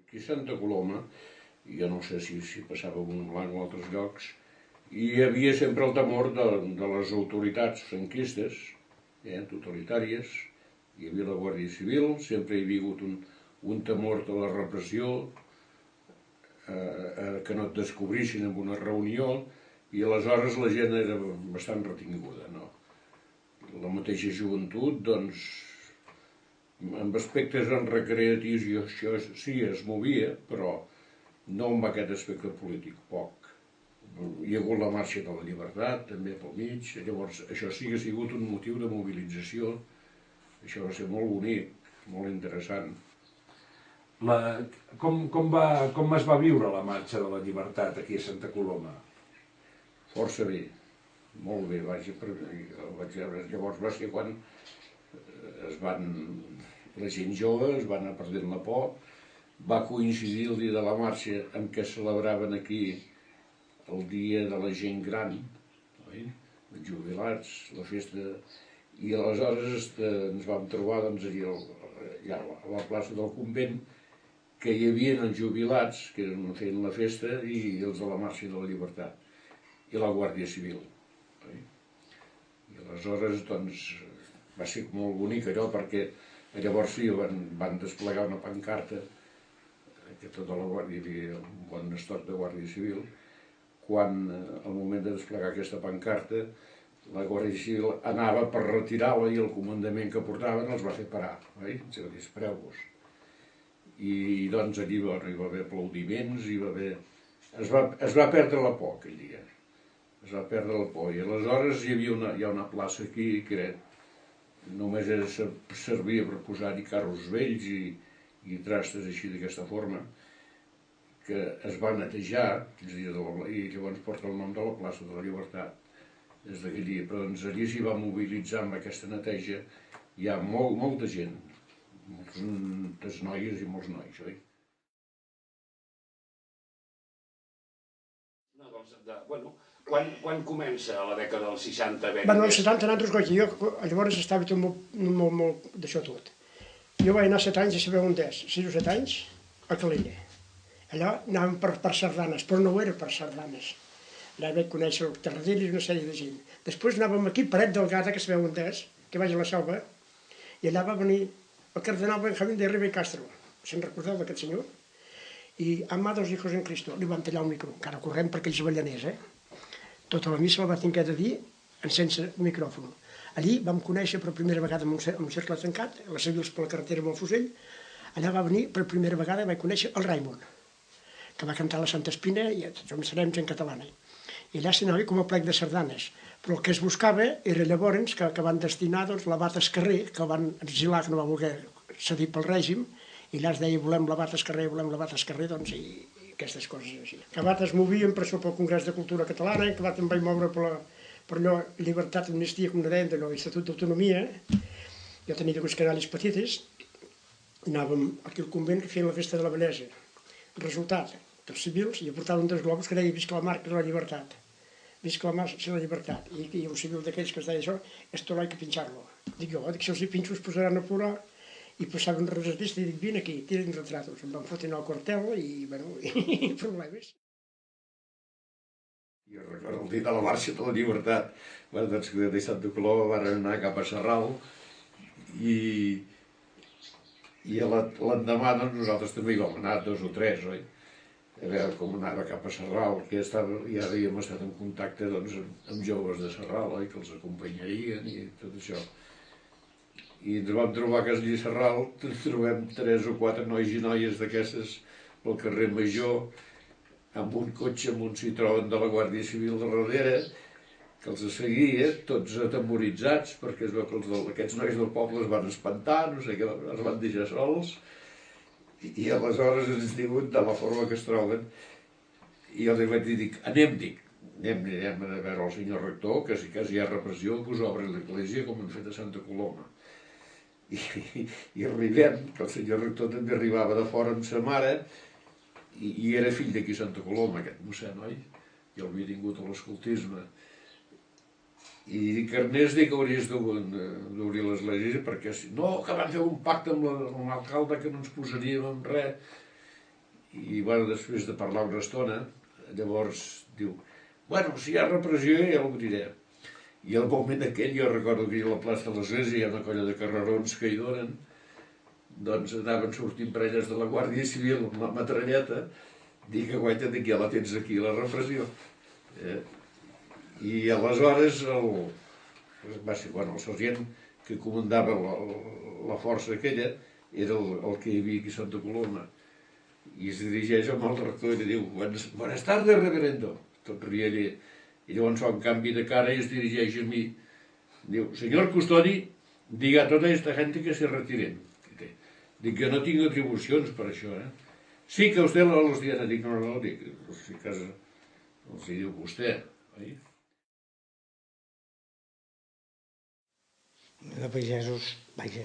Aquí a Santa Coloma, jo no sé si passava un blanc o altres llocs, hi havia sempre el temor de les autoritats franquistes, totalitàries. Hi havia la Guàrdia Civil, sempre hi havia hagut un temor de la repressió, que no et descobrissin en una reunió, i aleshores la gent era bastant retinguda, no? La mateixa joventut, doncs, amb aspectes recreatius i això sí es movia, però no amb aquest aspecte polític, poc. Hi ha hagut la marxa de la llibertat, també pel mig, llavors això sí que ha sigut un motiu de mobilització, això va ser molt bonic, molt interessant. Com es va viure la marxa de la llibertat aquí a Santa Coloma? Força bé, molt bé, vaig veure. Llavors va ser quan la gent jove es va anar perdent la por, va coincidir el dia de la marxa amb què celebraven aquí el dia de la gent gran, els jubilats, la festa, i aleshores ens vam trobar allà a la plaça del convent que hi havia els jubilats que feien la festa i els de la marxa de la llibertat i la Guàrdia Civil. I aleshores doncs va ser molt bonic allò, perquè llavors sí, van desplegar una pancarta que tota la Guàrdia, hi havia un bon estoc de Guàrdia Civil. Quan al moment de desplegar aquesta pancarta la Guàrdia Civil anava per retirar-la i el comandament que portaven els va fer parar, ens va dir, espereu-vos. I doncs allí hi va haver aplaudiments, es va perdre la por aquell dia, es va perdre la por, i aleshores hi ha una plaça aquí que només servia per posar-hi carros vells i trastes així d'aquesta forma, que es va netejar i llavors porta el nom de la plaça de la Llibertat des d'aquell dia. Però doncs allí s'hi va mobilitzar amb aquesta neteja, hi ha molta gent, moltes noies i molts nois, oi? Quan comença la dècada dels 60? Bueno, als 70 nosaltres, jo llavors estava tot molt d'això tot. Jo vaig anar 7 anys a saber on és, 6 o 7 anys, a Calella. Allò anàvem per sardanes, però no era per sardanes. Allà vaig conèixer el Terradell i una sèrie de gent. Després anàvem aquí, Paret Delgada, que sabeu on és, que vaig a la Selva, i allà va venir el cardenal Benjamín de Riba i Castro. Se'n recordeu d'aquest senyor? I Amados hijos en Cristo, li van tallar el micro, encara corrent per aquells avellaners, Tota la missa la va tenir de dir sense micròfon. Allí vam conèixer per primera vegada en un cercle tancat, a les civils per la carretera amb el Fusell. Allà va venir per primera vegada i vaig conèixer el Raimon, que va cantar la Santa Espina i som serems en catalana. I allà s'anava com a plec de sardanes. Però el que es buscava era llavors que van destinar l'abat Escarrer, que el van exilar, que no va voler cedir pel règim, i allà es deia volem l'abat Escarrer, doncs, i aquestes coses així. Acabat es movien per això pel Congrés de Cultura Catalana, acabat em vaig moure per allò llibertat, amnistia, com deien, d'allò, Estatut d'Autonomia. Jo tenia dues canalles petites, anàvem aquí al convent que feien la festa de la bellesa. El resultat, els civils, i portaven 2 globus que deia visca la marca de la llibertat. Visca la marca de la llibertat. I un civil d'aquells que es deia això, esto no hay que pincharlo. Dic jo, si els hi pinxo es posaran a plorar. I passaven un reservista i dic, vine aquí, tiren retratos. Em van fotre al quartel i, bueno, i problemes. Jo recordo el dia de la marxa de la llibertat, doncs que de Santa Coloma van anar cap a Sarral i l'endemà nosaltres també hi vam anar 2 o 3, oi? A veure com anava cap a Sarral, que ja havíem estat en contacte amb joves de Sarral, oi? Que els acompanyarien i tot això. I ens vam trobar que allà a Sarral trobem 3 o 4 nois i noies d'aquestes pel carrer Major, amb un cotxe, amb un Citroën de la Guàrdia Civil de darrere, que els seguia, tots atemboritzats, perquè es veu que aquests nois del poble es van espantar, no sé què, els van deixar sols, i aleshores ens diuen de la forma que es troben, i jo li vaig dir, anem a veure el senyor rector, que si hi ha repressió, que us obri l'església com hem fet a Santa Coloma. I arribem, que el senyor rector també arribava de fora amb sa mare, i era fill d'aquí a Santa Coloma, aquest mossèn, oi? I el havia tingut a l'escoltisme. I dic, Ernest, dic que hauries d'obrir l'església, perquè si no, que van fer un pacte amb l'alcalde que no ens posaríem en res. I bueno, després de parlar una estona, llavors diu, bueno, si hi ha repressió ja ho diré. I al moment aquell jo recordo que a la plaça de l'Església hi ha una colla de carrerons que hi donen, doncs anaven sortint parelles de la Guàrdia Civil amb la metralleta, dic que guaita d'aquí ja la tens aquí, la repressió. I aleshores va ser, bueno, el sergent que comandava la força aquella era el que hi havia aquí a Santa Coloma, i es dirigeix amb el rector i li diu, buenas tardes, reverendo, tot rialler. I llavors fa un canvi de cara i es dirigeix a mi. Diu, señor custodi, diga a tota esta gente que se retiren. Dic, jo no tinc atribucions per això, Sí, que usted los tiene. Dic, no, dic, si casa, els hi diu vostè, oi? De pagesos, vaja,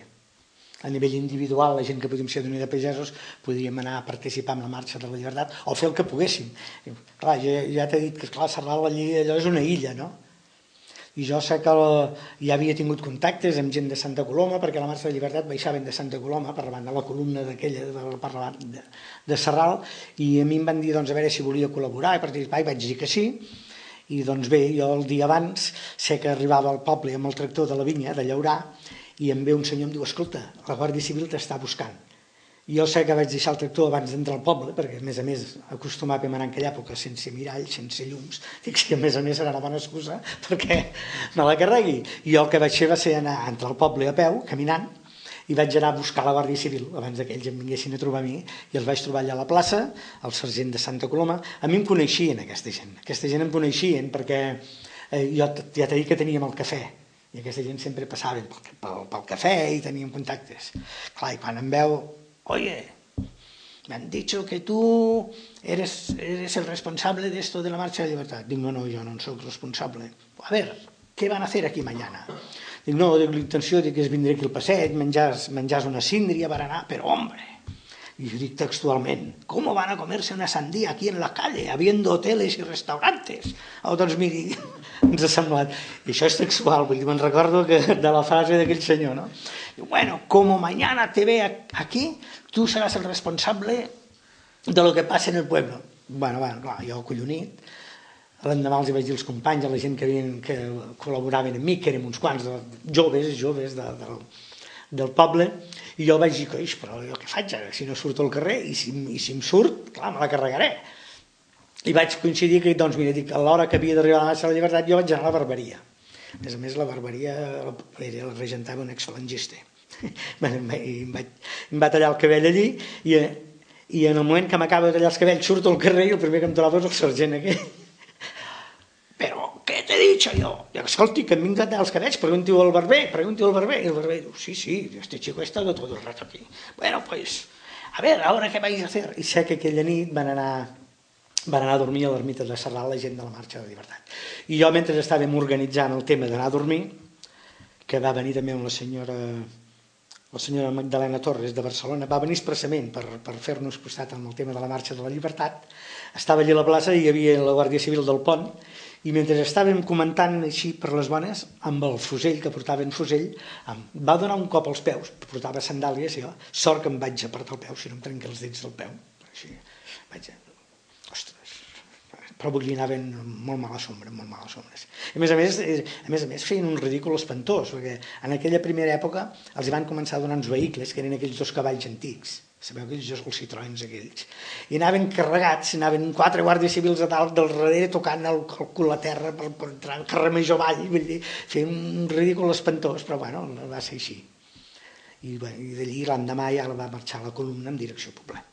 a nivell individual, la gent que podíem ser d'Unió de Pagesos, podíem anar a participar en la Marxa de la Llibertat o fer el que poguéssim. Clar, ja t'he dit que, esclar, Sarral allò és una illa, no? I jo sé que ja havia tingut contactes amb gent de Santa Coloma, perquè la Marxa de la Llibertat baixaven de Santa Coloma per davant de la columna d'aquella, per davant de Sarral, i a mi em van dir, doncs, a veure si volia col·laborar i participar, i vaig dir que sí. I doncs bé, jo el dia abans sé que arribava al poble amb el tractor de la vinya, de llaurar, i em ve un senyor i em diu, escolta, la Guàrdia Civil t'està buscant. I jo sé que vaig deixar el tractor abans d'entrar al poble, perquè a més acostumàvem a anar en aquella època sense mirall, sense llums. Dic, sí, a més serà una bona excusa perquè me la carregui. I jo el que vaig fer va ser anar a entrar al poble a peu, caminant, i vaig anar a buscar la Guàrdia Civil abans que ells em vinguessin a trobar a mi, i els vaig trobar allà a la plaça, el sergent de Santa Coloma. A mi em coneixien aquesta gent em coneixien perquè jo ja t'he dit que teníem el cafè, i aquesta gent sempre passaven pel cafè i teníem contactes. Clar, i quan em veu, oye, me han dicho que tú eres el responsable de esto de la Marcha de la Libertad. Dic, no, jo no soc responsable. A ver, ¿qué van a hacer aquí mañana? Dic, no, la intenció és vindre aquí al passeig, menjar una síndria, berenar, però hombre, y yo digo textualmente, ¿cómo van a comerse una sandía aquí en la calle, habiendo hoteles y restaurantes? Oh, doncs miri, ens ha semblat. I això és textual, vull dir, me'n recordo de la frase d'aquell senyor, no? Diu, bueno, como mañana te ve aquí, tú serás el responsable de lo que pasa en el pueblo. Bueno, clar, jo collonit. L'endemà els vaig dir als companys, a la gent que col·laboraven amb mi, que érem uns quants joves del poble, i jo vaig dir, coix, però jo què faig ara, si no surto al carrer, i si em surt, clar, me la carregaré. I vaig coincidir que, doncs mira, dic, a l'hora que havia d'arribar a la Marxa de la Llibertat jo vaig anar a la barberia. A més, la barberia la regentava un excel·lengista. Em va tallar el cabell allí, i en el moment que m'acaba de tallar els cabells surto al carrer i el primer que em trobo és el sergent aquell. ¿Qué te he dicho yo? Digo, escolti, que em vinc a tallar els cabells, pregunti-ho al barber. I el barber diu, sí, este chico ha estado todo el rato aquí. Bueno, pues, a ver, ¿ahora qué vais a hacer? I sé que aquella nit van anar a dormir a l'ermita de Sarral la gent de la Marxa de la Llibertat. I jo, mentre estàvem organitzant el tema d'anar a dormir, que va venir també amb la senyora Magdalena Torres de Barcelona, va venir expressament per fer-nos costat amb el tema de la Marxa de la Llibertat. Estava allà a la plaça i hi havia la Guàrdia Civil del Pont, i mentre estàvem comentant així per les bones, amb el fusell, que portava en fusell, em va donar un cop als peus, portava sandàlies, i jo, sort que em vaig apartar el peu, si no em trenqué els dits del peu. Així, ostres, però avui anaven molt males ombres. A més, feien un ridícul espantós, perquè en aquella primera època els van començar a donar uns vehicles, que eren aquells 2 cavalls antics, sabeu aquells els Citroëns aquells, i anaven carregats, anaven 4 guàrdies civils a dalt del darrere tocant el cul a terra per entrar al carrer Major Vall, vull dir, feien un ridícul espantós, però bueno, va ser així. I d'allí l'endemà ja va marxar la columna en direcció a Poblet.